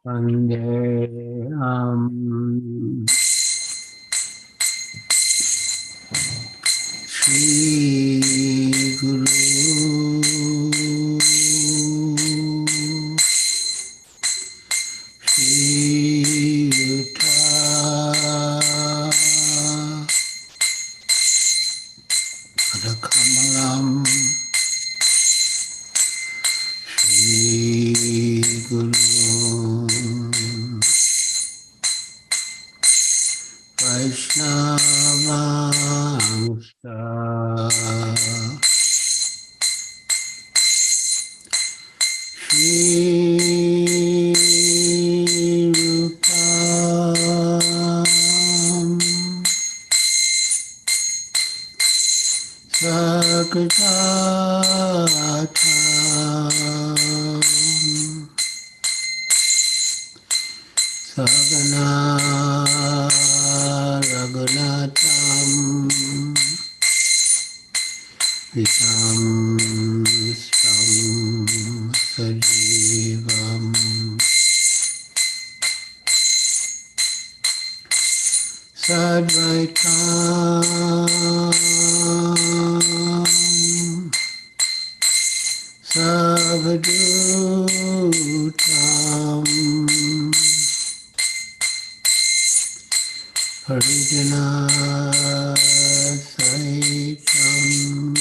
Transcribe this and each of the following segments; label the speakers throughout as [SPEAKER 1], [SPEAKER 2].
[SPEAKER 1] Vandeham Shri Guru Shri Yuta Padakamalam Shri Guru Vaishnavamsa Shri Rupam Saktatam Sagana Raghunatam Vitam Stam Sajivam Sadvaitam Savadhutam Harijana Saitam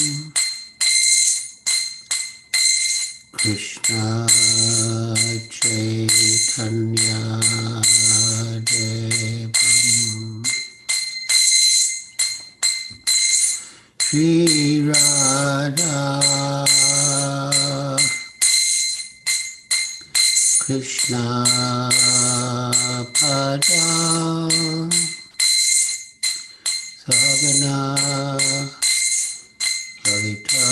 [SPEAKER 1] Krishna Chaitanya Devam Shri Radha Krishna Pada Sagana Lalita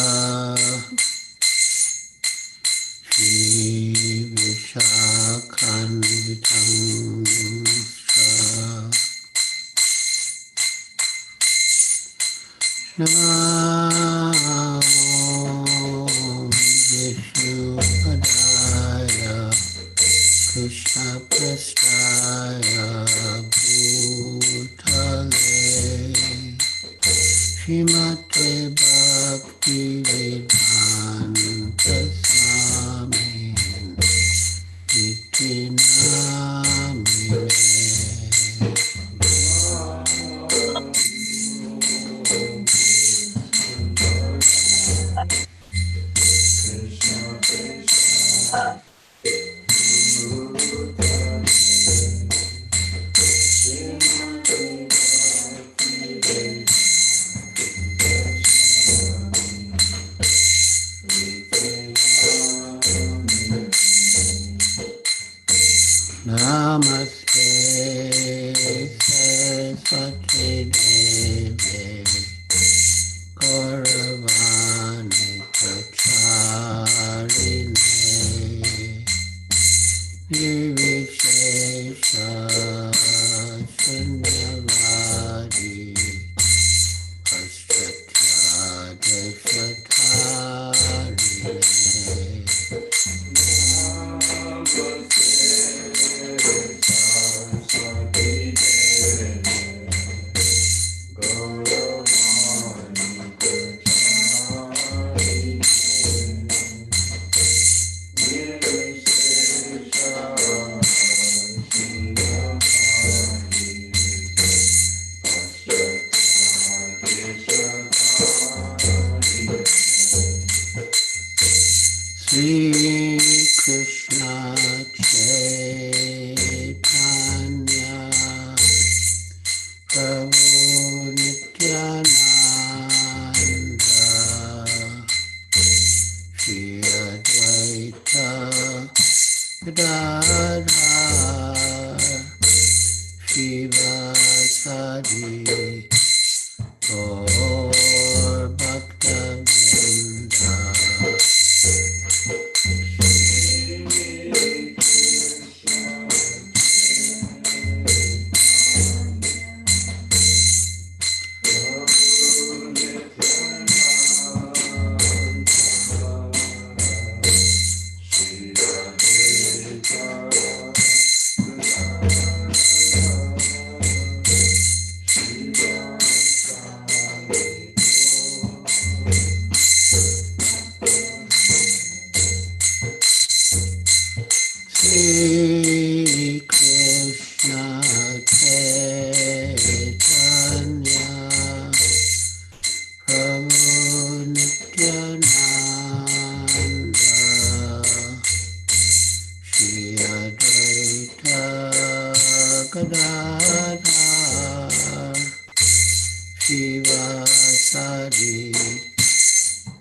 [SPEAKER 1] Shri Vishakhanvitam Namo Vishnupadaya Krishna Prasthaya Bhutale Shrimate Bhakti Vedanta Swami Iti Namine Namaste Saraswati Deve Gauravani Pracharine Nirvishesha Shunyavadi Paschatya Deshatarine Sri Krishna Chaitanya Prabhu Nityananda Shri Advaita Gadadhar Shivasadi Gaur Bhakta-vrinda Gadadhar Shivasadi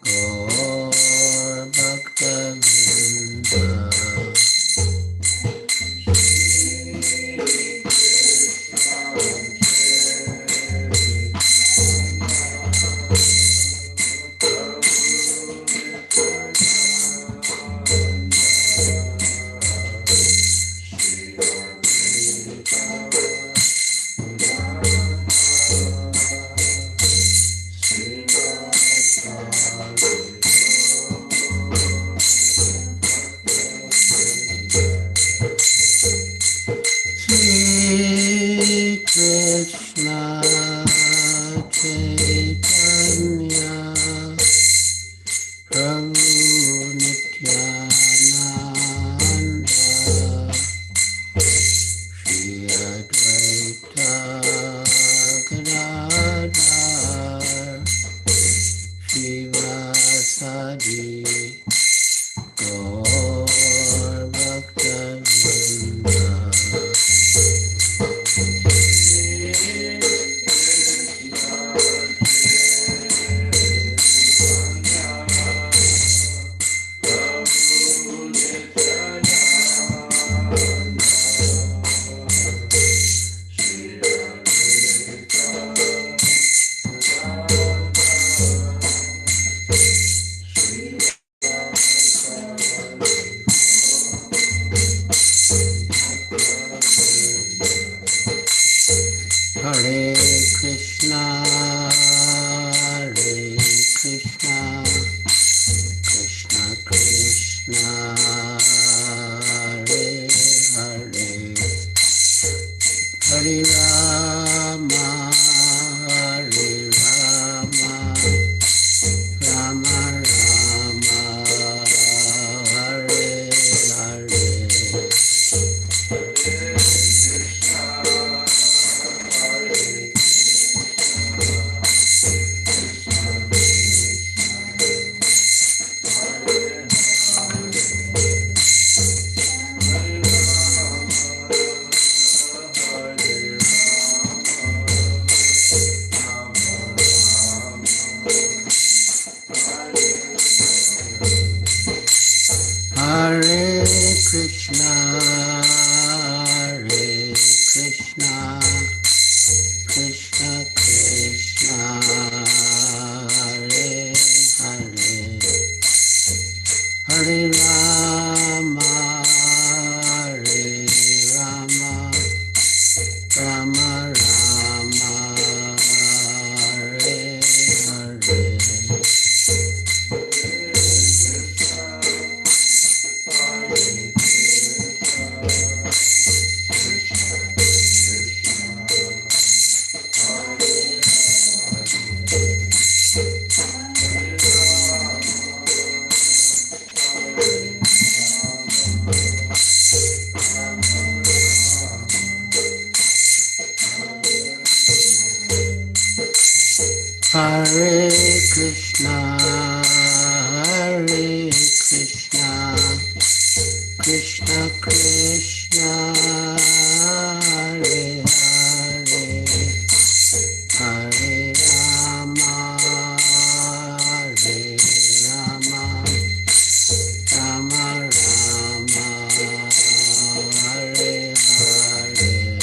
[SPEAKER 1] Gaur Bhaktavinda Sri Krishna Chaitanya Prabhu Nityananda Shri Advaita Gadadhar Shivasadi Gaur Bhaktavinda Hare Krishna, Krishna Krishna, Hare Hare, Hare Rama, Rama Rama, Hare Hare. Hare Krishna, Krishna Krishna, Hare Hare, Hare Rama, Rama Rama, Hare Hare. Hare Krishna, Krishna Krishna, Hare Hare, Hare Rama, Rama Rama, Hare Hare.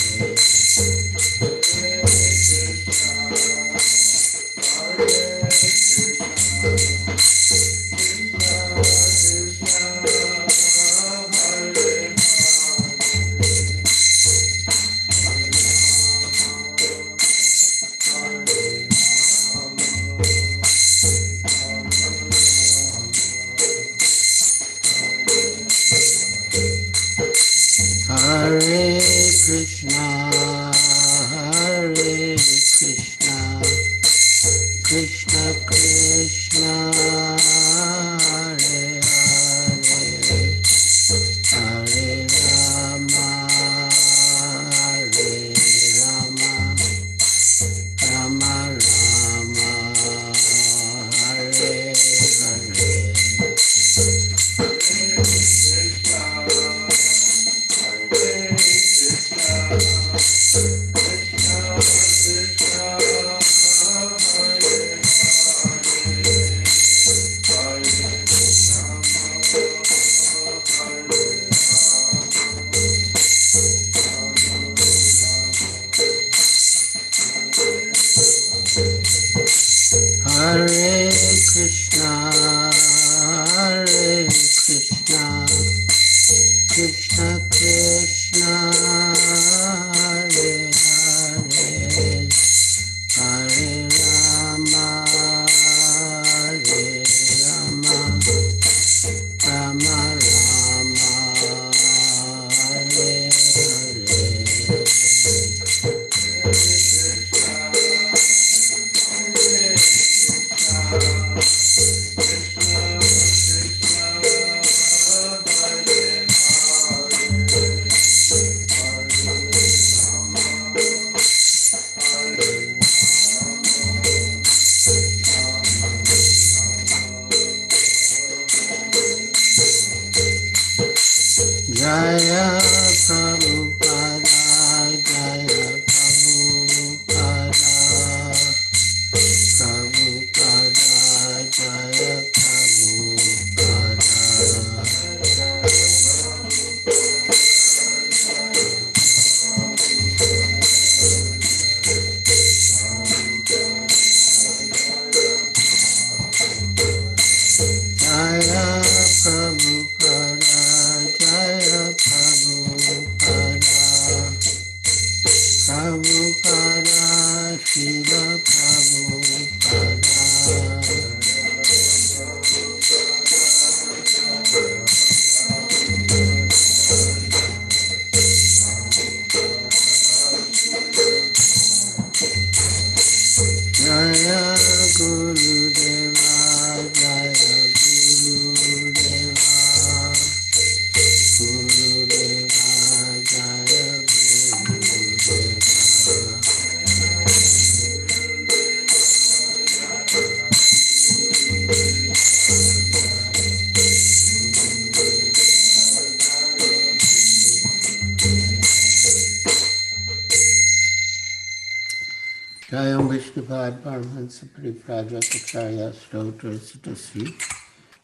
[SPEAKER 1] Jayam Vishnupad Paramahansa Pariprajaka Stotra Sutasi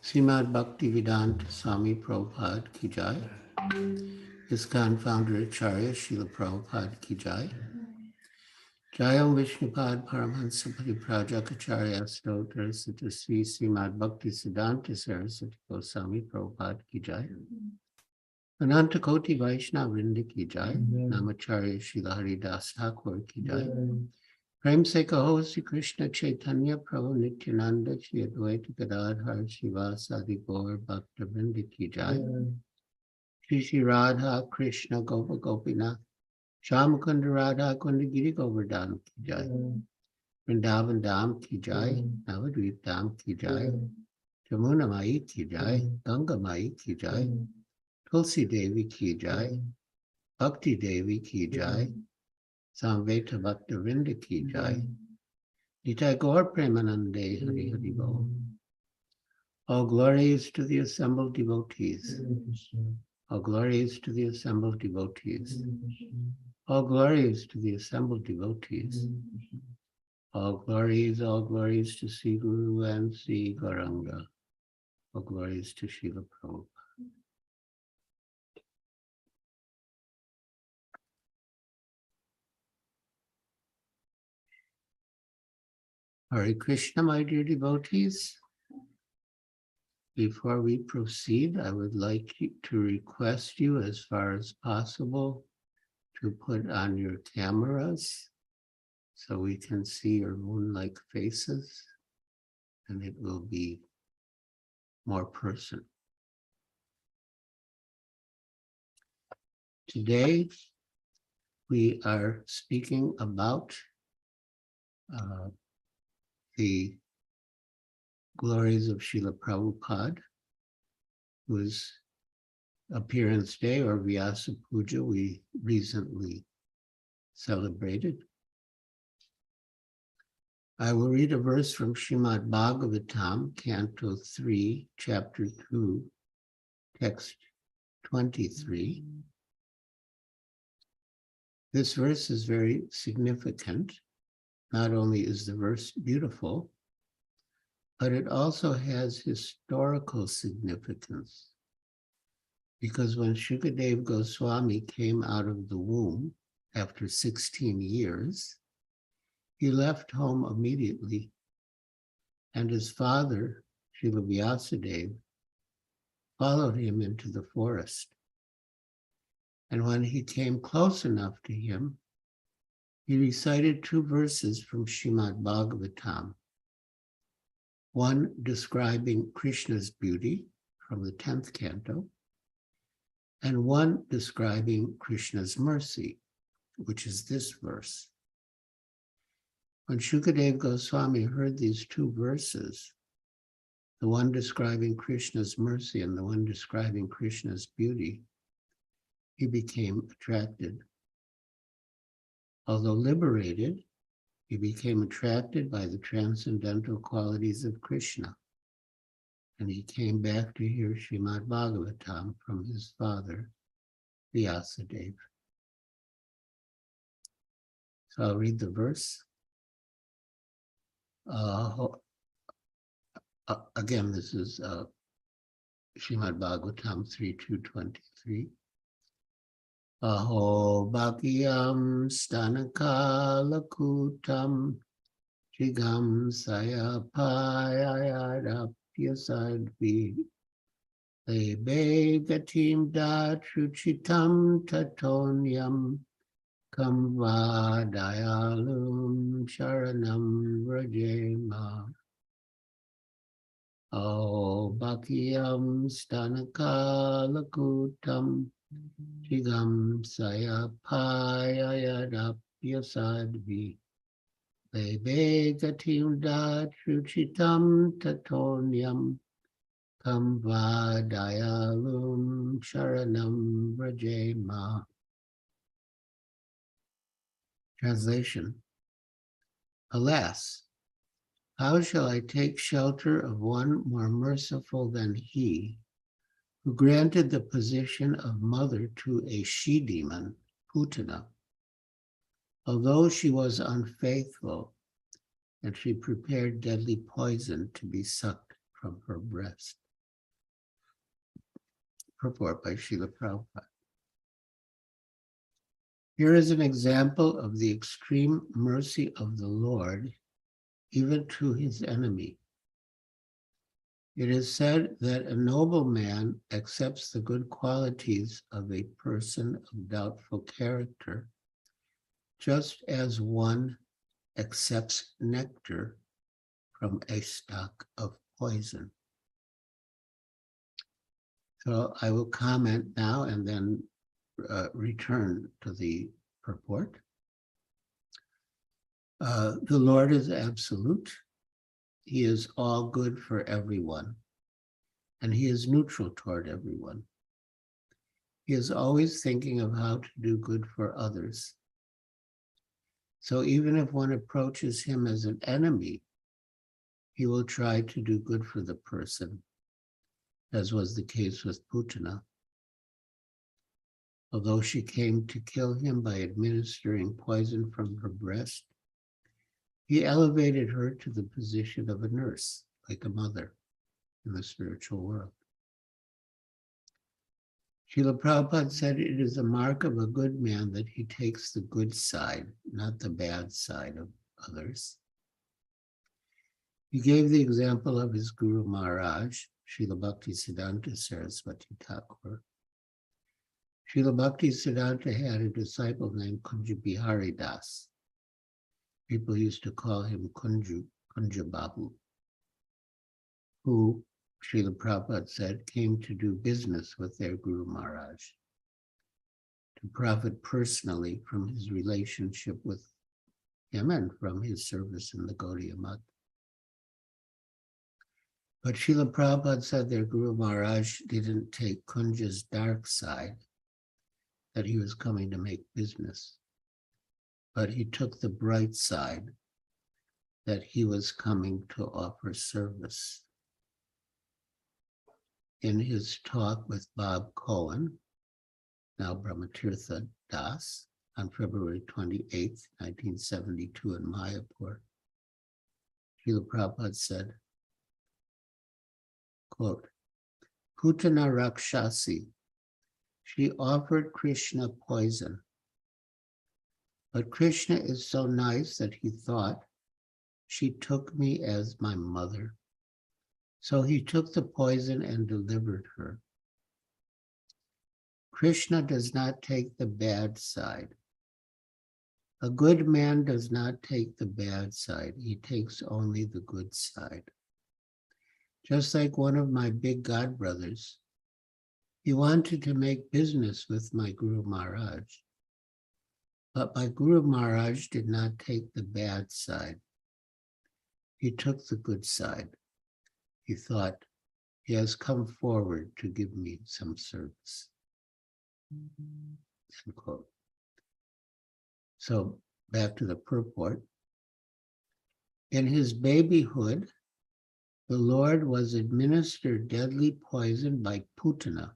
[SPEAKER 1] Srimad Bhakti Vedanta Swami Prabhupada Ki Jai. ISKCON founder Acharya Srila Prabhupada Ki Jai. Jayam Vishnupad Paramahansa Pariprajaka Stotra Sutasi Srimad Bhakti Siddhanta Saraswati Goswami Prabhupada Ki Jai. Ananta Koti Vaishnava Vrinda Ki Jai. Namacharya Srila Haridas Thakur Ki Jai. Prem Se Kaho Sri Krishna Chaitanya Prabhu Nityananda Shri Advaita Gadadhar Srivasadi Gaur Bhakta Vrinda Ki Jai. Shri Shri Radha Krishna Gopa Gopinath Shamakunda Radha Kunda Giri Govardhan Ki Jai. Vrindavan Dham Ki Jai. Navadvip Dham Ki Jai. Jamuna Mai Ki Jai. Ganga Mai Ki Jai. Tulsi Devi Ki Jai. Bhakti Devi Ki Jai. Samveta Bhakta Vrinda Ki Jai. Nitai Gaur Premanande Hari Hari Bol. All glories to the assembled devotees. All glories to the assembled devotees. All glories to the assembled devotees. All glories to Sri Guru and Sri Gauranga. All glories to Srila Prabhupada. Hare Krishna, my dear devotees. Before we proceed, I would like to request you, as far as possible, to put on your cameras so we can see your moon-like faces, and it will be more personal. Today, we are speaking about the glories of Srila Prabhupada, whose appearance day, or Vyasa Puja, we recently celebrated. I will read a verse from Srimad Bhagavatam, Canto 3, Chapter 2, Text 23. This verse is very significant. Not only is the verse beautiful, but it also has historical significance. Because when Shukadev Goswami came out of the womb after 16 years, he left home immediately, and his father, Srila Vyasadeva, followed him into the forest. And when he came close enough to him, he recited two verses from Srimad Bhagavatam, one describing Krishna's beauty from the 10th canto, and one describing Krishna's mercy, which is this verse. When Shukadev Goswami heard these two verses, the one describing Krishna's mercy and the one describing Krishna's beauty, he became attracted. Although liberated, he became attracted by the transcendental qualities of Krishna. And he came back to hear Srimad Bhagavatam from his father, Vyasadeva. So I'll read the verse. Again, this is Srimad Bhagavatam 3.2.23. Aho bhakyam stanakalakutam jigam sayapayayarapyasadvi lebe gatim datruchitam tatonyam kam vadayalum sharanam vrajema. Aho bhakyam stanakalakutam Jigam sayapayayadapyasadvi lebe gatim datruchitam tatonyam kam vadayalum sharanam vrajema. Translation. Alas, how shall I take shelter of one more merciful than he, who granted the position of mother to a she-demon, Putana, Although she was unfaithful, and she prepared deadly poison to be sucked from her breast. Purport by Srila Prabhupada. Here is an example of the extreme mercy of the Lord, even to his enemy. It is said that a noble man accepts the good qualities of a person of doubtful character, just as one accepts nectar from a stalk of poison. So I will comment now and then return to the purport. The Lord is absolute. He is all good for everyone, and he is neutral toward everyone. He is always thinking of how to do good for others. So even if one approaches him as an enemy, he will try to do good for the person, as was the case with Putana. Although she came to kill him by administering poison from her breast, he elevated her to the position of a nurse, like a mother in the spiritual world. Srila Prabhupada said it is a mark of a good man that he takes the good side, not the bad side of others. He gave the example of his Guru Maharaj, Srila Bhaktisiddhanta Saraswati Thakur. Srila Bhaktisiddhanta had a disciple named Kunja Bihari Das. People used to call him Kunja Babu, who, Srila Prabhupada said, came to do business with their Guru Maharaj, to profit personally from his relationship with him and from his service in the Gaudiya Math. But Srila Prabhupada said their Guru Maharaj didn't take Kunja's dark side, that he was coming to make business, but he took the bright side, that he was coming to offer service. In his talk with Bob Cohen, now Brahmatirtha Das, on February 28, 1972 in Mayapur, Srila Prabhupada said, quote, Putana Rakshasi, she offered Krishna poison, but Krishna is so nice that he thought she took me as my mother. So he took the poison and delivered her. Krishna does not take the bad side. A good man does not take the bad side. He takes only the good side. Just like one of my big god brothers, he wanted to make business with my Guru Maharaj. But my Guru Maharaj did not take the bad side. He took the good side. He thought, he has come forward to give me some service. End quote. So back to the purport. In his babyhood, the Lord was administered deadly poison by Putana,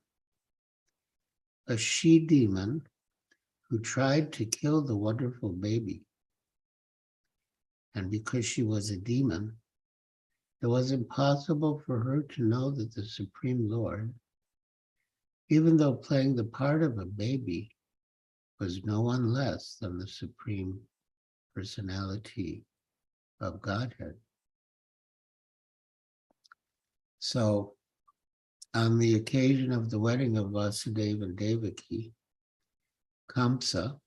[SPEAKER 1] a she-demon who tried to kill the wonderful baby. And because she was a demon, it was impossible for her to know that the Supreme Lord, even though playing the part of a baby, was no one less than the Supreme Personality of Godhead. So, on the occasion of the wedding of Vasudeva and Devaki, Kamsa,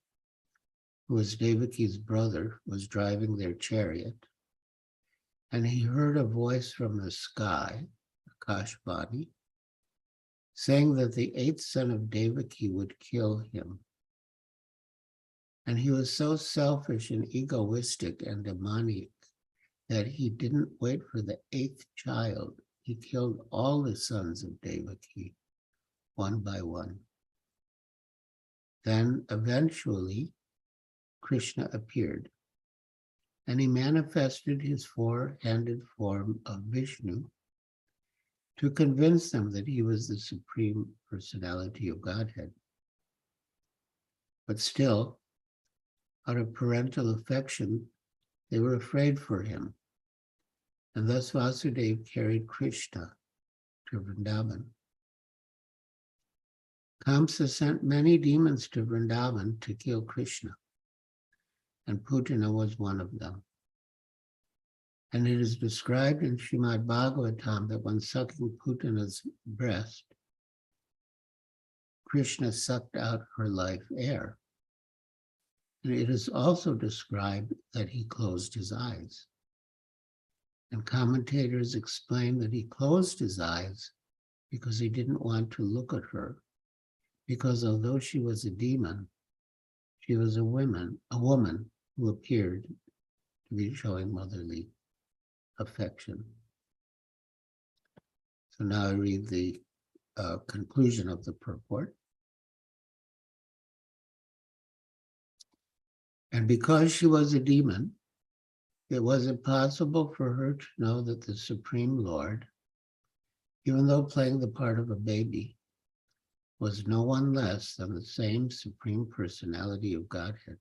[SPEAKER 1] who was Devaki's brother, was driving their chariot, and he heard a voice from the sky, Akashvani, saying that the eighth son of Devaki would kill him. And he was so selfish and egoistic and demonic that he didn't wait for the eighth child. He killed all the sons of Devaki, one by one. Then eventually, Krishna appeared, and he manifested his four-handed form of Vishnu to convince them that he was the Supreme Personality of Godhead. But still, Out of parental affection, they were afraid for him, and thus Vasudeva carried Krishna to Vrindavan. Kamsa sent many demons to Vrindavan to kill Krishna, and Putana was one of them. And it is described in Srimad Bhagavatam that when sucking Putana's breast, Krishna sucked out her life air. And it is also described that he closed his eyes. And commentators explain that he closed his eyes because he didn't want to look at her, because although she was a demon, she was a woman who appeared to be showing motherly affection. So now I read the conclusion of the purport. And because she was a demon, it was impossible for her to know that the Supreme Lord, even though playing the part of a baby, was no one less than the same Supreme Personality of Godhead.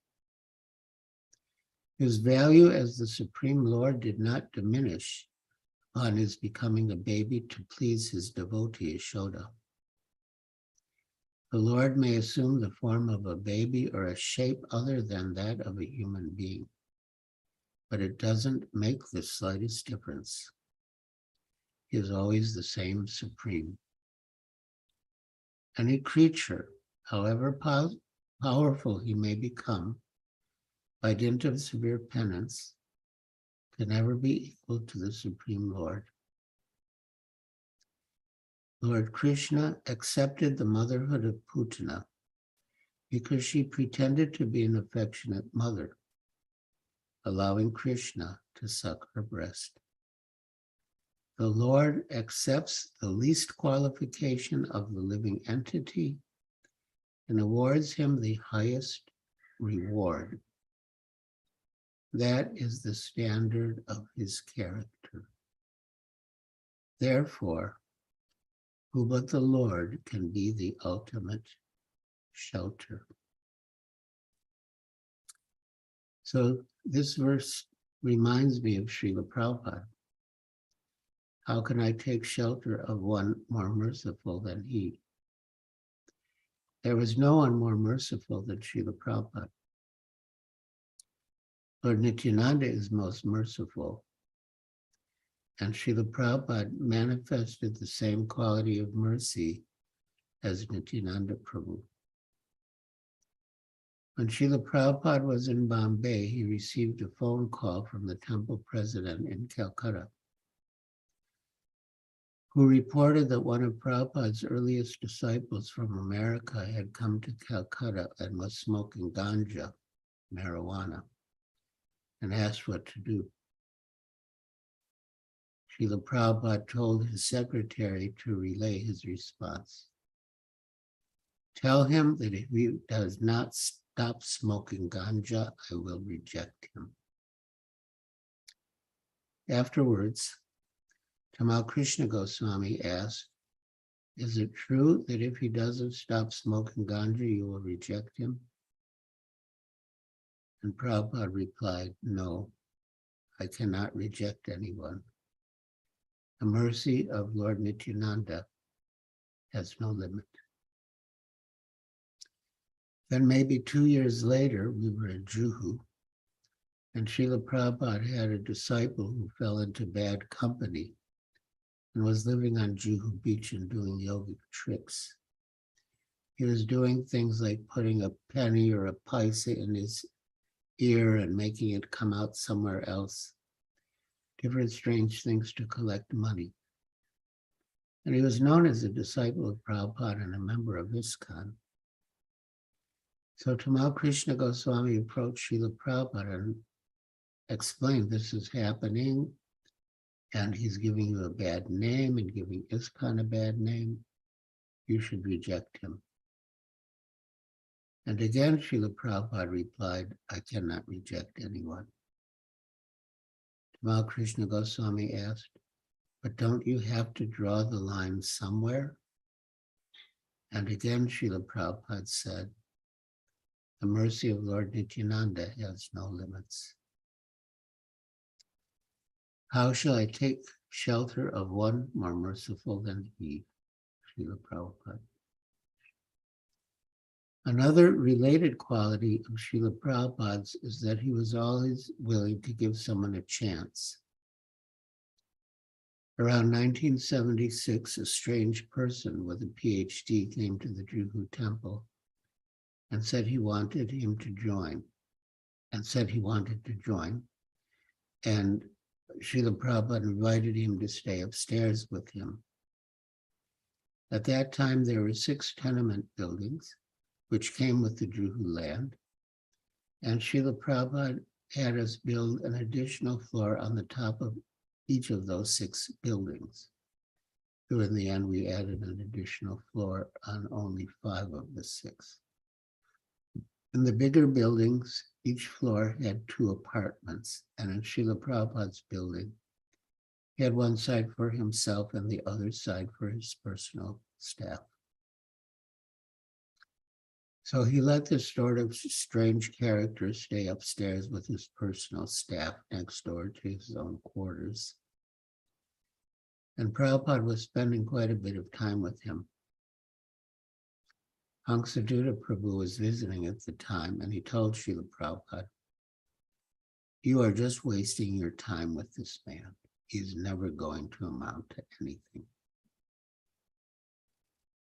[SPEAKER 1] His value as the Supreme Lord did not diminish upon his becoming a baby to please his devotee Yashoda. The Lord may assume the form of a baby or a shape other than that of a human being, but it doesn't make the slightest difference. He is always the same Supreme. Any creature, however powerful he may become, by dint of severe penance, can never be equal to the Supreme Lord. Lord Krishna accepted the motherhood of Putana because she pretended to be an affectionate mother, allowing Krishna to suck her breast. The Lord accepts the least qualification of the living entity and awards him the highest reward. That is the standard of his character. Therefore, who but the Lord can be the ultimate shelter? So this verse reminds me of Srila Prabhupada. How can I take shelter of one more merciful than he? There was no one more merciful than Srila Prabhupada. Lord Nityananda is most merciful, and Srila Prabhupada manifested the same quality of mercy as Nityananda Prabhu. When Srila Prabhupada was in Bombay, he received a phone call from the temple president in Calcutta, who reported that one of Prabhupada's earliest disciples from America had come to Calcutta and was smoking ganja, marijuana, and asked what to do. Srila Prabhupada told his secretary to relay his response. Tell him that if he does not stop smoking ganja, I will reject him. Afterwards, Tamal Krishna Goswami asked, is it true that if he doesn't stop smoking ganja, you will reject him? And Prabhupada replied, no, I cannot reject anyone. The mercy of Lord Nityananda has no limit. Then maybe 2 years later, we were at Juhu, and Srila Prabhupada had a disciple who fell into bad company and was living on Juhu Beach and doing yogic tricks. He was doing things like putting a penny or a paisa in his ear and making it come out somewhere else. Different strange things to collect money. And he was known as a disciple of Prabhupada and a member of ISKCON. So Tamal Krishna Goswami approached Srila Prabhupada and explained this is happening, and he's giving you a bad name and giving ISKCON a bad name. You should reject him. And again, Srila Prabhupada replied, I cannot reject anyone. Tamal Krishna Goswami asked, but don't you have to draw the line somewhere? And again, Srila Prabhupada said, The mercy of Lord Nityananda has no limits. How shall I take shelter of one more merciful than he? Srila Prabhupada. Another related quality of Srila Prabhupada's is that he was always willing to give someone a chance. Around 1976, a strange person with a PhD came to the Juhu temple and said he wanted him to join, and And Srila Prabhupada invited him to stay upstairs with him. At that time, there were 6 tenement buildings, which came with the Juhu land, and Srila Prabhupada had us build an additional floor on the top of each of those 6 buildings. So in the end, we added an additional floor on only 5 of the 6. In the bigger buildings, each floor had 2 apartments, and in Srila Prabhupada's building, he had one side for himself and the other side for his personal staff. So he let this sort of strange character stay upstairs with his personal staff next door to his own quarters. And Prabhupada was spending quite a bit of time with him. Hansaduta Prabhu was visiting at the time, and he told Srila Prabhupada, "You are just wasting your time with this man. He's never going to amount to anything."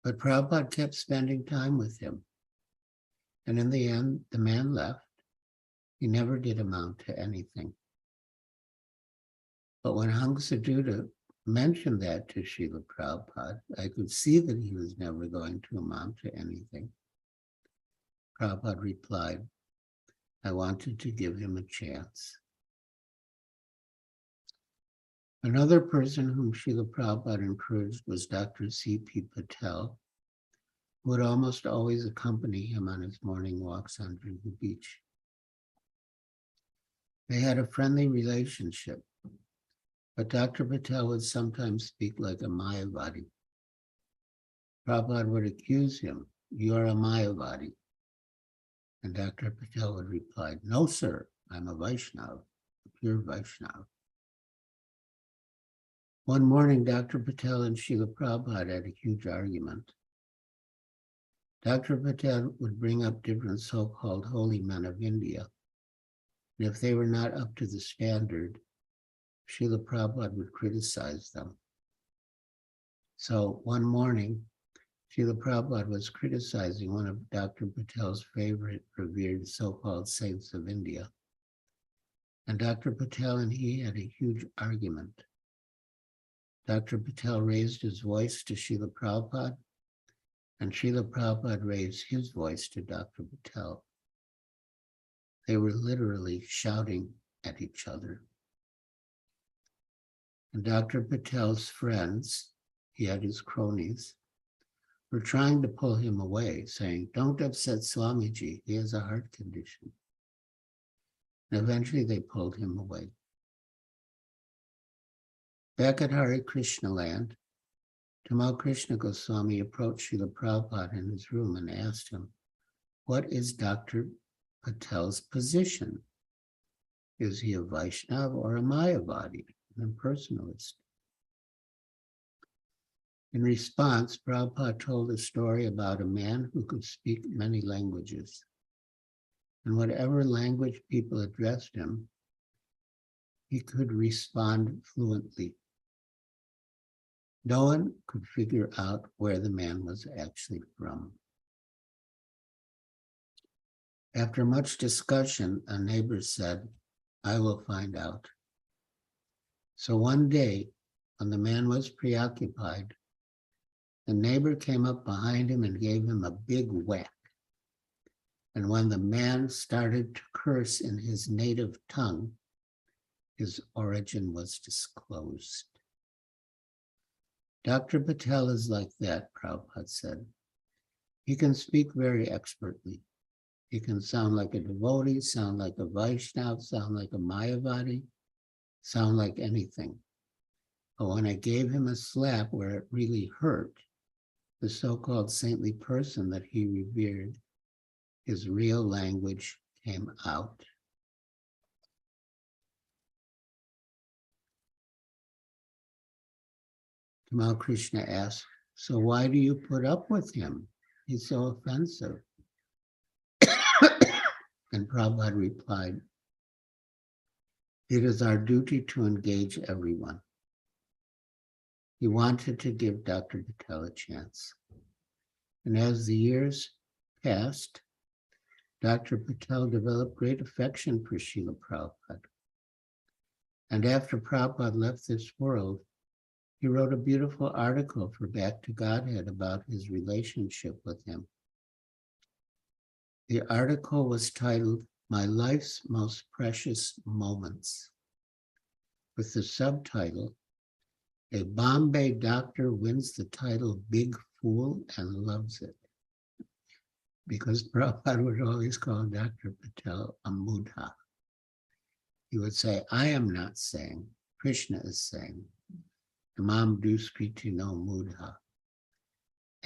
[SPEAKER 1] But Prabhupada kept spending time with him. And in the end, the man left. He never did amount to anything. But when Hansaduta mentioned that to Srila Prabhupada, I could see that he was never going to amount to anything. Prabhupada replied, "I wanted to give him a chance." Another person whom Srila Prabhupada encouraged was Dr. C.P. Patel, who would almost always accompany him on his morning walks on Juhu Beach. They had a friendly relationship, but Dr. Patel would sometimes speak like a Mayavadi. Prabhupada would accuse him, "You're a Mayavadi." And Dr. Patel would reply, "No, sir, I'm a Vaishnava, a pure Vaishnava." One morning, Dr. Patel and Srila Prabhupada had a huge argument. Dr. Patel would bring up different so-called holy men of India, and if they were not up to the standard, Srila Prabhupada would criticize them. So one morning, Srila Prabhupada was criticizing one of Dr. Patel's favorite revered so-called saints of India. And Dr. Patel and he had a huge argument. Dr. Patel raised his voice to Srila Prabhupada, and Srila Prabhupada raised his voice to Dr. Patel. They were literally shouting at each other. And Dr. Patel's friends, he had his cronies, were trying to pull him away, saying, "Don't upset Swamiji, he has a heart condition." And eventually they pulled him away. Back at Hare Krishna land, Tamal Krishna Goswami approached Srila Prabhupada in his room and asked him, "What is Dr. Patel's position? Is he a Vaishnava or a Mayavadi, an impersonalist?" In response, Prabhupada told a story about a man who could speak many languages. And whatever language people addressed him, he could respond fluently. No one could figure out where the man was actually from. After much discussion, a neighbor said, "I will find out." So one day, when the man was preoccupied, the neighbor came up behind him and gave him a big whack. And when the man started to curse in his native tongue, his origin was disclosed. Dr. Patel is like that, Prabhupada said. He can speak very expertly. He can sound like a devotee, sound like a Vaishnava, sound like a Mayavadi, sound like anything. But when I gave him a slap where it really hurt, the so-called saintly person that he revered, his real language came out. Tamal Krishna asked, so why do you put up with him? He's so offensive. And Prabhupada replied, it is our duty to engage everyone. He wanted to give Dr. Patel a chance. And as the years passed, Dr. Patel developed great affection for Srila Prabhupada. And after Prabhupada left this world, he wrote a beautiful article for Back to Godhead about his relationship with him. The article was titled, My Life's Most Precious Moments, with the subtitle, A Bombay Doctor Wins the Title Big Fool and Loves It. Because Prabhupada would always call Dr. Patel a mudha. He would say, I am not saying, Krishna is saying, Imam Duskriti no mudha.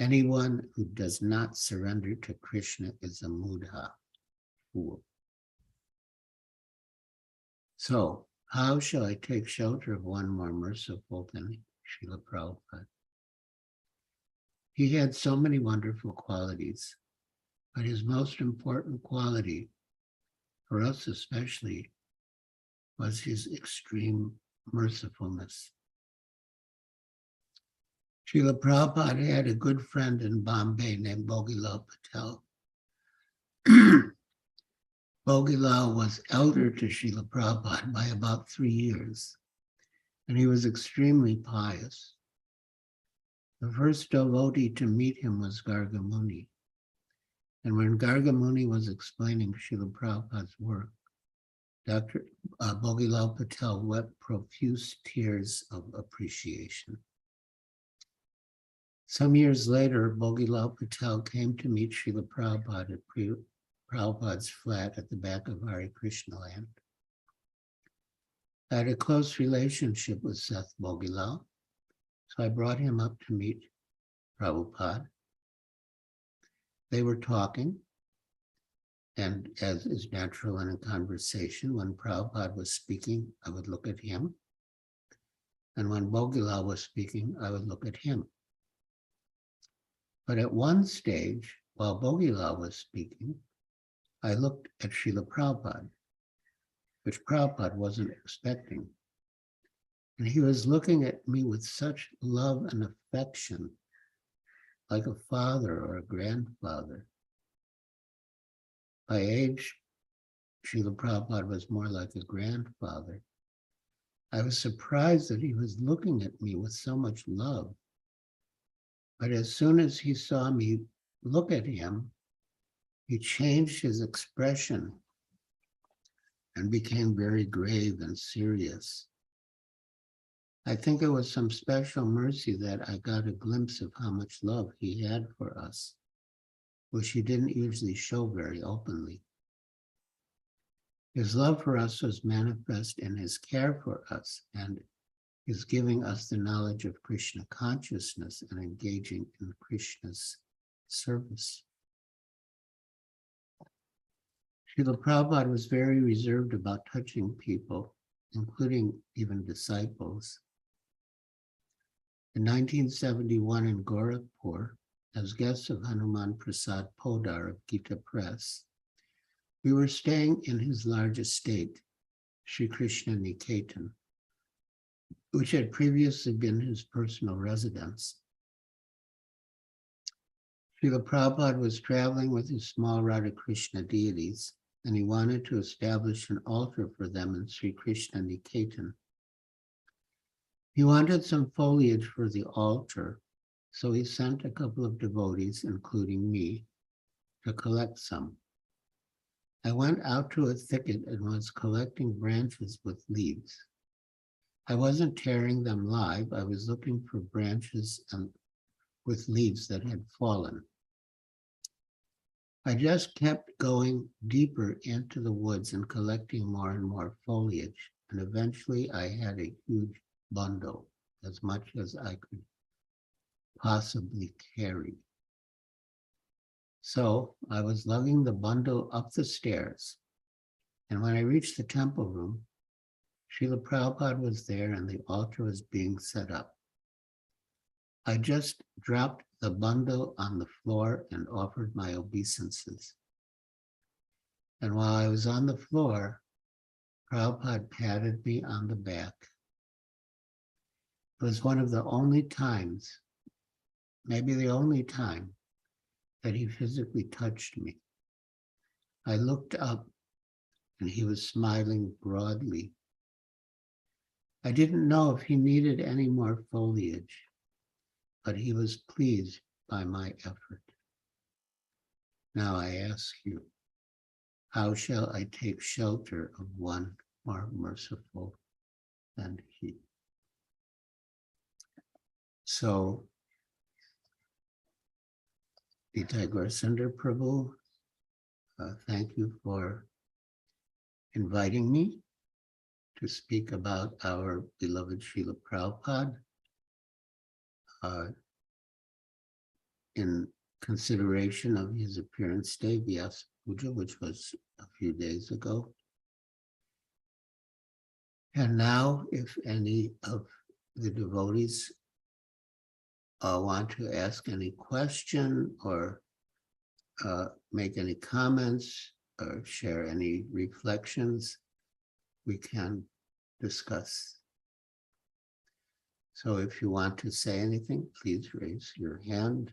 [SPEAKER 1] Anyone who does not surrender to Krishna is a mudha, fool. So, how shall I take shelter of one more merciful than Srila Prabhupada? He had so many wonderful qualities, but his most important quality, for us especially, was his extreme mercifulness. Srila Prabhupada had a good friend in Bombay named Bhogilal Patel. Bhogilal was elder to Srila Prabhupada by about 3 years, and he was extremely pious. The first devotee to meet him was Gargamuni. And when Gargamuni was explaining Srila Prabhupada's work, Dr. Bhogilal Patel wept profuse tears of appreciation. Some years later, Bhogilal Patel came to meet Srila Prabhupada at Prabhupada's flat at the back of Hare Krishna land. I had a close relationship with Seth Bhogilal, so I brought him up to meet Prabhupada. They were talking, and as is natural in a conversation, when Prabhupada was speaking, I would look at him. And when Bhogilal was speaking, I would look at him. But at one stage, while Bhogilal was speaking, I looked at Srila Prabhupada, which Prabhupada wasn't expecting. And he was looking at me with such love and affection, like a father or a grandfather. By age, Srila Prabhupada was more like a grandfather. I was surprised that he was looking at me with so much love. But as soon as he saw me look at him, he changed his expression and became very grave and serious. I think it was some special mercy that I got a glimpse of how much love he had for us, which he didn't usually show very openly. His love for us was manifest in his care for us and his giving us the knowledge of Krishna consciousness and engaging in Krishna's service. Srila Prabhupada was very reserved about touching people, including even disciples. In 1971 in Gorakhpur, as guests of Hanuman Prasad Podar of Gita Press, we were staying in his large estate, Sri Krishna Niketan, which had previously been his personal residence. Srila Prabhupada was traveling with his small Radha Krishna deities, and he wanted to establish an altar for them in Sri Krishna Niketan. He wanted some foliage for the altar, so he sent a couple of devotees, including me, to collect some. I went out to a thicket and was collecting branches with leaves. I wasn't tearing them live, I was looking for branches with leaves that had fallen. I just kept going deeper into the woods and collecting more and more foliage, and eventually I had a huge bundle, as much as I could possibly carry. So I was lugging the bundle up the stairs, and when I reached the temple room, Srila Prabhupada was there and the altar was being set up. I just dropped the bundle on the floor and offered my obeisances. And while I was on the floor, Prabhupada patted me on the back. It was one of the only times, maybe the only time, that he physically touched me. I looked up and he was smiling broadly. I didn't know if he needed any more foliage, but he was pleased by my effort. Now I ask you, how shall I take shelter of one more merciful than he? So, Nitai Gaurasundar Prabhu, thank you for inviting me to speak about our beloved Srila Prabhupada in consideration of his appearance day, Vyasa Puja, which was a few days ago. And now, if any of the devotees want to ask any question or make any comments or share any reflections, we can discuss. So if you want to say anything, please raise your hand,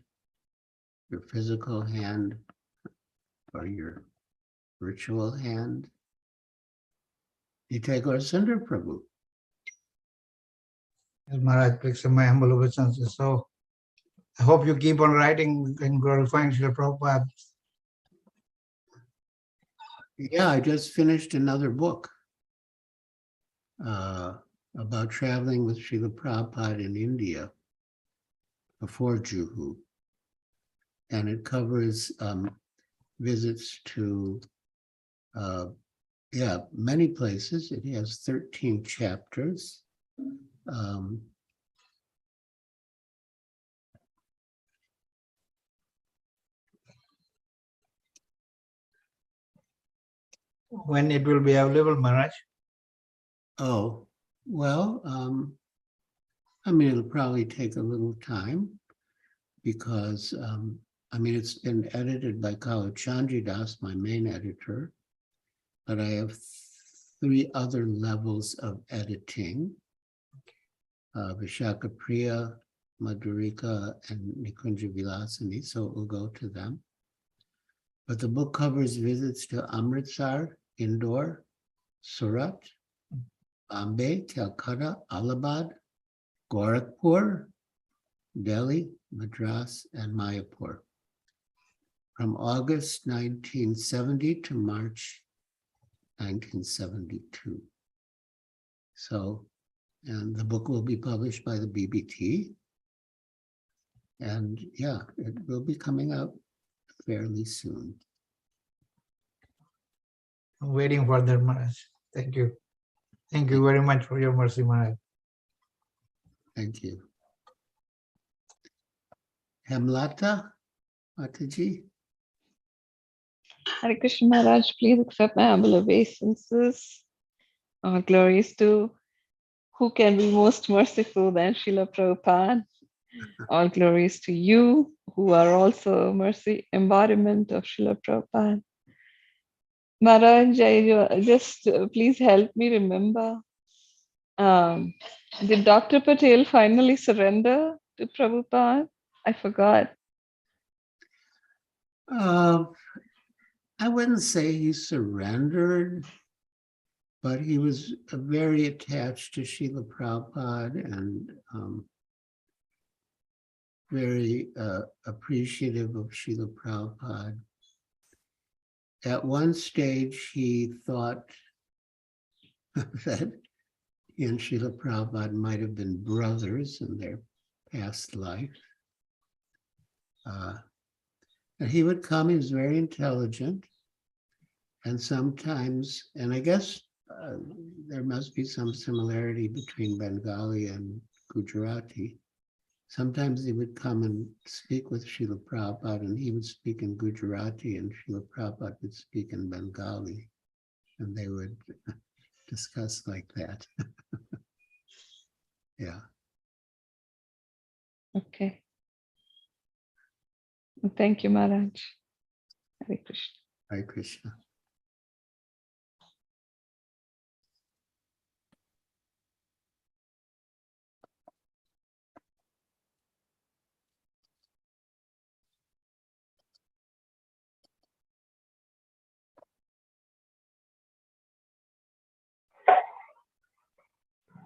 [SPEAKER 1] your physical hand, or your virtual hand. Nitai Gaurasundar Prabhu.
[SPEAKER 2] Yes, Maharaj, please my humble obeisances. So I hope you keep on writing and glorifying Srila Prabhupada.
[SPEAKER 1] Yeah, I just finished another book about traveling with Srila Prabhupada in India before Juhu. And it covers visits to, many places. It has 13 chapters.
[SPEAKER 2] When it will be available, Maharaj?
[SPEAKER 1] Oh, well, I mean, it'll probably take a little time because, it's been edited by Kalachandji Das, my main editor, but I have 3 other levels of editing. Vishaka Priya, Madhurika, and Nikunja Vilasani, so it will go to them. But the book covers visits to Amritsar, Indore, Surat, Bombay, Calcutta, Allahabad, Gorakhpur, Delhi, Madras, and Mayapur from August 1970 to March 1972. So, and the book will be published by the BBT. And yeah, it will be coming out fairly soon.
[SPEAKER 2] I'm waiting for that, Maharaj. Thank you. Thank you very much for your mercy, Maharaj.
[SPEAKER 1] Thank you. Hemlata Mataji.
[SPEAKER 3] Hare Krishna Maharaj, please accept my humble obeisances. All glories to who can be most merciful than Srila Prabhupada. All glories to you, who are also mercy embodiment of Srila Prabhupada. Maharaj, just please help me remember. Did Dr. Patel finally surrender to Prabhupada? I forgot.
[SPEAKER 1] I wouldn't say he surrendered, but he was very attached to Srila Prabhupada and very appreciative of Srila Prabhupada. At one stage, he thought that he and Srila Prabhupada might have been brothers in their past life. And he would come, he was very intelligent, and sometimes, and I guess there must be some similarity between Bengali and Gujarati. sometimes he would come and speak with Srila Prabhupada, and he would speak in Gujarati, and Srila Prabhupada would speak in Bengali, and they would discuss like that. Yeah.
[SPEAKER 3] Okay. Thank you, Maharaj. Hare Krishna.
[SPEAKER 1] Hare Krishna.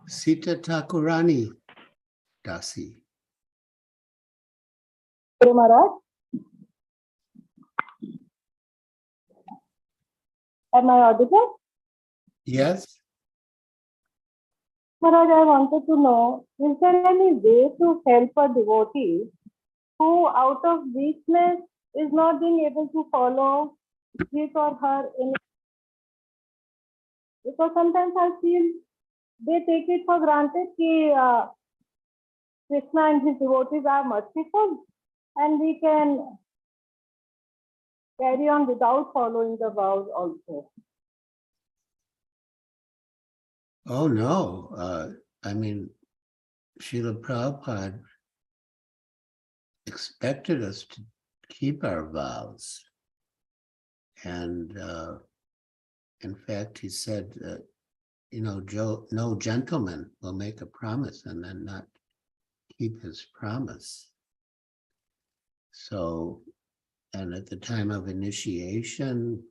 [SPEAKER 1] Sita Thakurani Dasi.
[SPEAKER 4] Guru Maharaj, am I audible?
[SPEAKER 1] Yes?
[SPEAKER 4] Maharaj, I wanted to know, is there any way to help a devotee who out of weakness is not being able to follow his or her in, because sometimes I feel they take it for granted that Krishna and his devotees are merciful and we can carry on without following the vows also.
[SPEAKER 1] Oh, no. I mean, Srila Prabhupada expected us to keep our vows. And in fact, he said, no gentleman will make a promise and then not keep his promise. So, and at the time of initiation,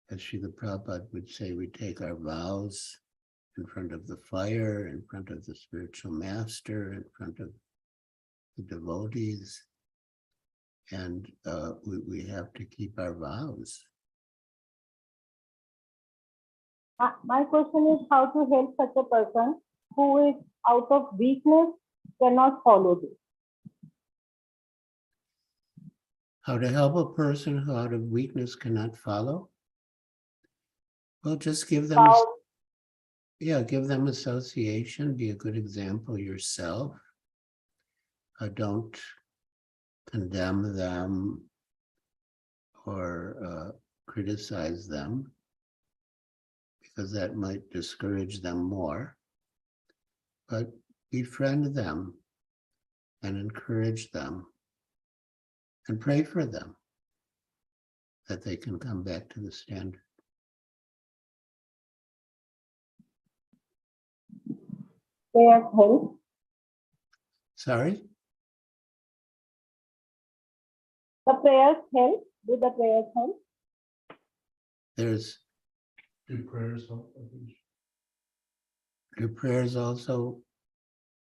[SPEAKER 1] as Srila Prabhupada would say, we take our vows in front of the fire, in front of the spiritual master, in front of the devotees, and we have to keep our vows.
[SPEAKER 4] My question is how to help such a person who is out of weakness cannot follow this.
[SPEAKER 1] How to help a person who out of weakness cannot follow? Well, just give them, give them association, be a good example yourself. Don't condemn them or criticize them, because that might discourage them more. But befriend them and encourage them and pray for them that they can come back to the standard.
[SPEAKER 4] Prayers help.
[SPEAKER 1] Sorry?
[SPEAKER 4] The prayers help. Do the prayers help?
[SPEAKER 1] There's,
[SPEAKER 5] Do prayers help?
[SPEAKER 1] do prayers also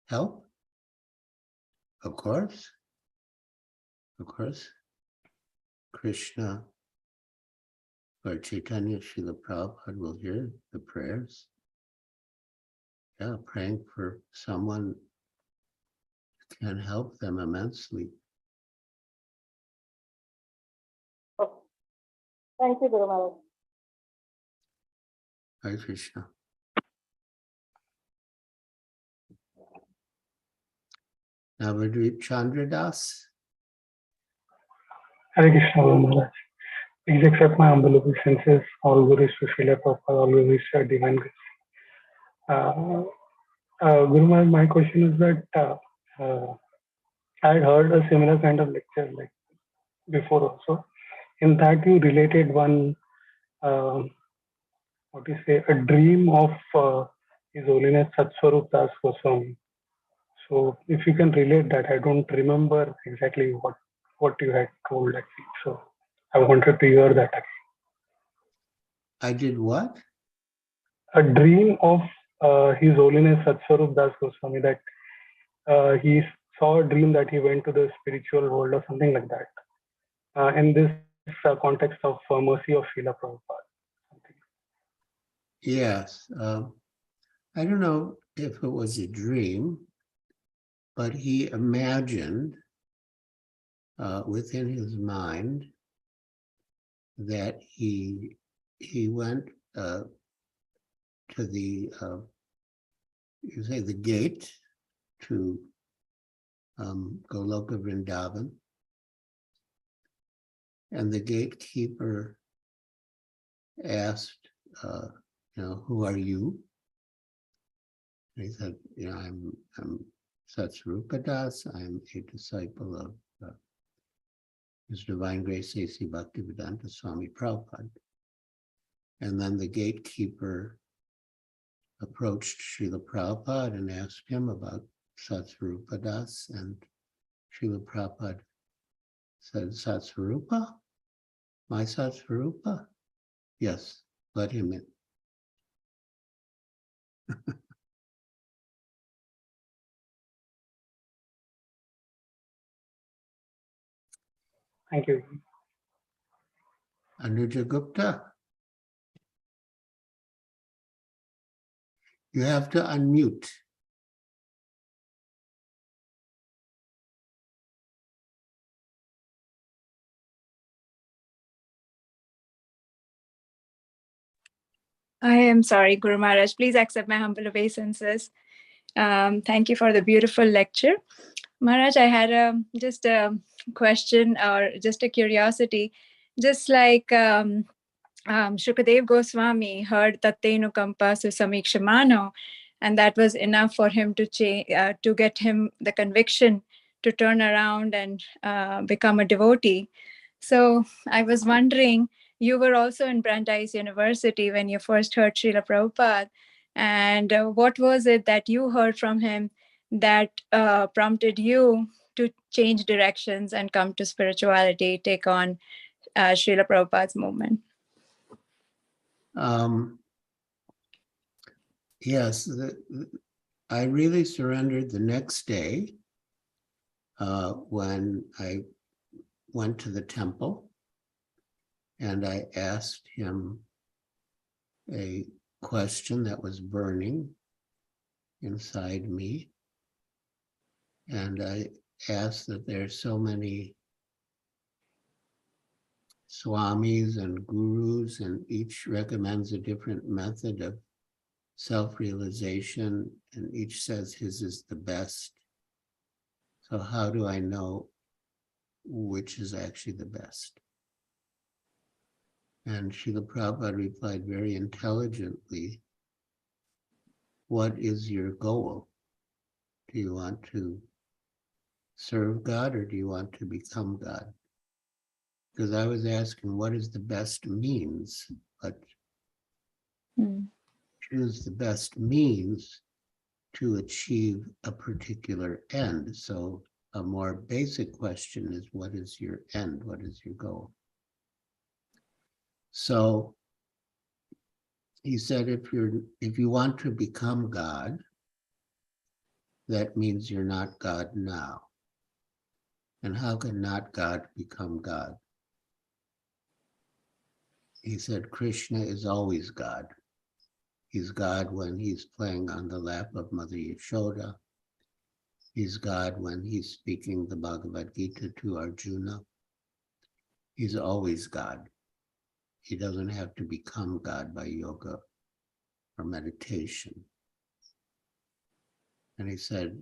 [SPEAKER 1] help? Of course. Of course. Krishna or Chaitanya Srila Prabhupada will hear the prayers. Yeah, praying for someone can help them immensely.
[SPEAKER 4] Okay. Thank you, Guru Maharaj.
[SPEAKER 1] Hare Krishna. Navadvip Chandra Das.
[SPEAKER 5] Hare Krishna, Guru Maharaj. Please accept my humble obeisances. All Gurus to Srila Prabhupada, all Gurus to Divine Grace. Guru Maharaj, my question is that I had heard a similar kind of lecture like before also. In that you related one, a dream of His Holiness Satswarup Das Goswami. So if you can relate that, I don't remember exactly what you had told actually. So I wanted to hear that again.
[SPEAKER 1] I did what?
[SPEAKER 5] A dream of His Holiness Satswarup Das Goswami, that he saw a dream that he went to the spiritual world or something like that. In this context of mercy of Srila Prabhupada. Something.
[SPEAKER 1] Yes. I don't know if it was a dream, but he imagined within his mind that he went to the the gate to Goloka Vrindavan. And the gatekeeper asked, who are you? And he said, I'm Satsvarupa Das. I'm a disciple of His Divine Grace A.C. Bhaktivedanta Swami Prabhupada. And then the gatekeeper approached Srila Prabhupada and asked him about Satsvarupa Das, and Srila Prabhupada said, Satsvarupa? My Satsvarupa? Yes, let him in.
[SPEAKER 5] Thank you.
[SPEAKER 1] Anuja Gupta, you have to unmute.
[SPEAKER 6] I am sorry, Guru Maharaj. Please accept my humble obeisances. Thank you for the beautiful lecture. Maharaj, I had just a question or just a curiosity. Just like Shukadev Goswami heard Tattenu Kampa Susamikshamano, and that was enough for him to get him the conviction to turn around and become a devotee. So I was wondering, you were also in Brandeis University when you first heard Srila Prabhupada, and what was it that you heard from him that prompted you to change directions and come to spirituality, take on Srila Prabhupada's movement?
[SPEAKER 1] Yes, I really surrendered the next day when I went to the temple and I asked him a question that was burning inside me. And I asked that there's so many swamis and gurus, and each recommends a different method of self-realization, and each says his is the best. So how do I know which is actually the best? And Srila Prabhupada replied very intelligently, what is your goal? Do you want to serve God or do you want to become God? Because I was asking, what is the best means? But choose the best means to achieve a particular end. So a more basic question is, what is your end? What is your goal? So he said, if you want to become God, that means you're not God now. And how can not God become God? He said, Krishna is always God. He's God when he's playing on the lap of Mother Yashoda. He's God when he's speaking the Bhagavad Gita to Arjuna. He's always God. He doesn't have to become God by yoga or meditation. And he said,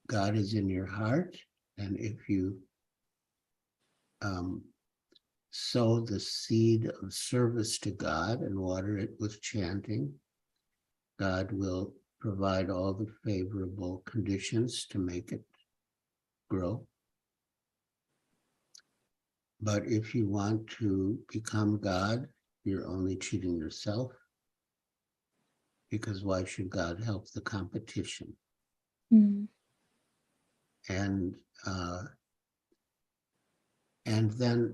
[SPEAKER 1] God is in your heart, and if you sow the seed of service to God and water it with chanting, God will provide all the favorable conditions to make it grow. But if you want to become God, you're only cheating yourself, because why should God help the competition? And then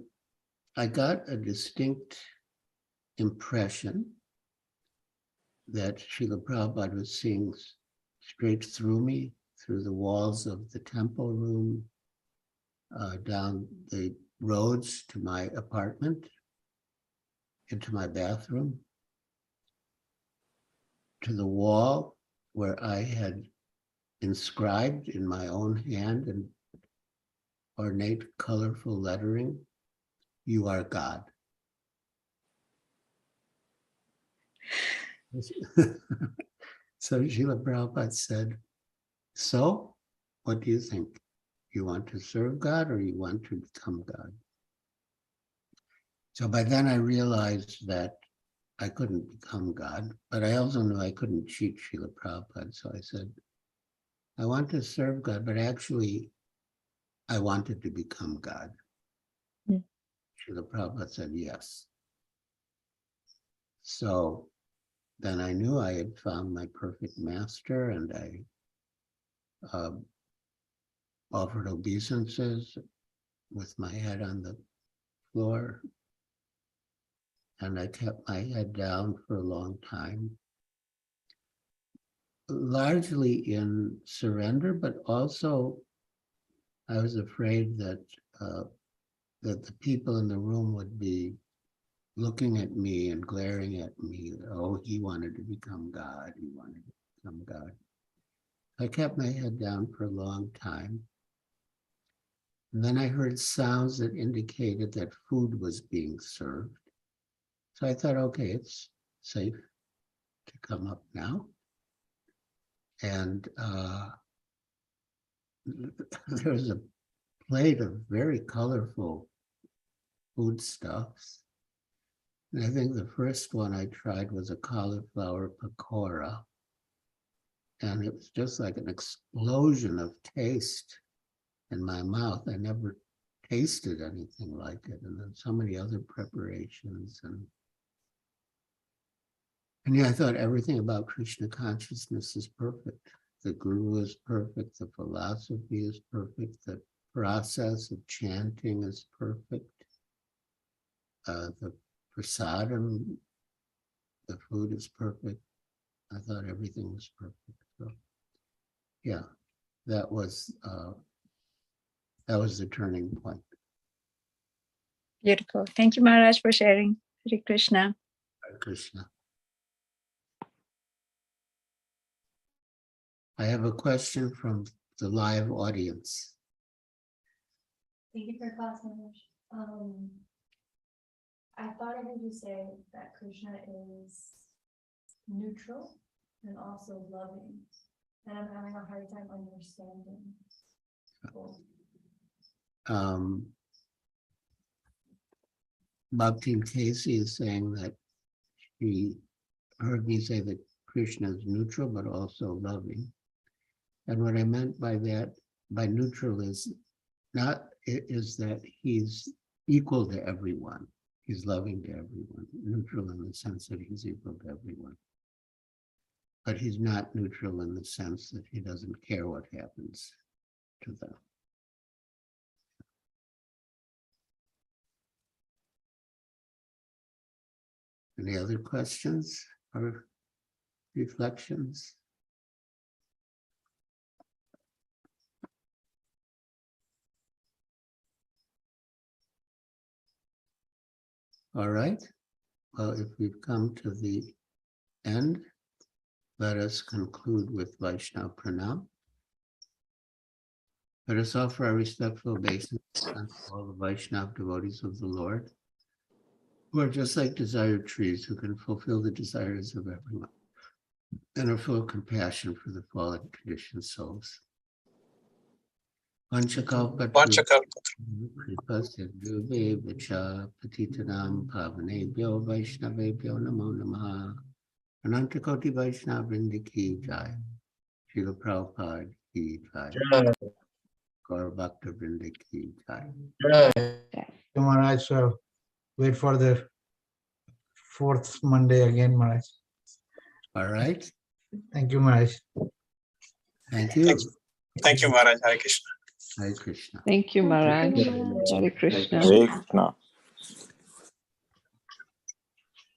[SPEAKER 1] I got a distinct impression that Srila Prabhupada was seeing straight through me, through the walls of the temple room, down the roads to my apartment, into my bathroom, to the wall where I had inscribed in my own hand in ornate, colorful lettering, "You are God." So Srila Prabhupada said, so what do you think? You want to serve God or you want to become God? So by then I realized that I couldn't become God, but I also knew I couldn't cheat Srila Prabhupada. So I said, I want to serve God, but actually I wanted to become God.
[SPEAKER 6] Mm.
[SPEAKER 1] Srila Prabhupada said yes. So then I knew I had found my perfect master, and I offered obeisances with my head on the floor. And I kept my head down for a long time, largely in surrender, but also I was afraid that that the people in the room would be looking at me and glaring at me. Oh, he wanted to become God. He wanted to become God. I kept my head down for a long time. And then I heard sounds that indicated that food was being served. So I thought, okay, it's safe to come up now. And there was a plate of very colorful foodstuffs. And I think the first one I tried was a cauliflower pakora. And it was just like an explosion of taste in my mouth. I never tasted anything like it. And then so many other preparations. And yeah, I thought everything about Krishna consciousness is perfect. The guru is perfect. The philosophy is perfect. The process of chanting is perfect. The prasadam, the food is perfect. I thought everything was perfect. So, yeah, that was the turning point.
[SPEAKER 6] Beautiful. Thank you, Maharaj, for sharing. Hare Krishna.
[SPEAKER 1] Hare Krishna. I have a question from the live audience.
[SPEAKER 7] Thank you for class, Maharaj. I thought I heard you say that Krishna is neutral and also loving, and I'm having a hard time understanding both.
[SPEAKER 1] Bhakti Casey is saying that she heard me say that Krishna is neutral but also loving. And what I meant by that, by neutral, is that he's equal to everyone. He's loving to everyone, neutral in the sense that he's equal to everyone. But he's not neutral in the sense that he doesn't care what happens to them. Any other questions or reflections? All right. Well, if we've come to the end, let us conclude with Vaishnava Pranam. Let us offer our respectful obeisance unto all the Vaishnava devotees of the Lord, who are just like desired trees, who can fulfill the desires of everyone, and are full of compassion for the fallen conditioned souls. Vanchakalpatru Kripasindhubhe Vacha Patitanam Pavanebhyo Vaishnavebhyo Namo Namaha. Anantakoti Vaishnava Vrinda Ki Jai. Srila Prabhupada Ki Jai. Gaur Bhakta Vrinda Ki Jai.
[SPEAKER 2] Maharaj, wait for the fourth Monday again, Maharaj.
[SPEAKER 1] All right.
[SPEAKER 2] Thank you, Maharaj.
[SPEAKER 1] Thank you.
[SPEAKER 8] Thank you, Maharaj. Hare Krishna.
[SPEAKER 1] Hare Krishna.
[SPEAKER 3] Thank you, Maharaj.
[SPEAKER 7] Thank you, Maharaj.
[SPEAKER 3] Hare Krishna.
[SPEAKER 9] Hare Krishna.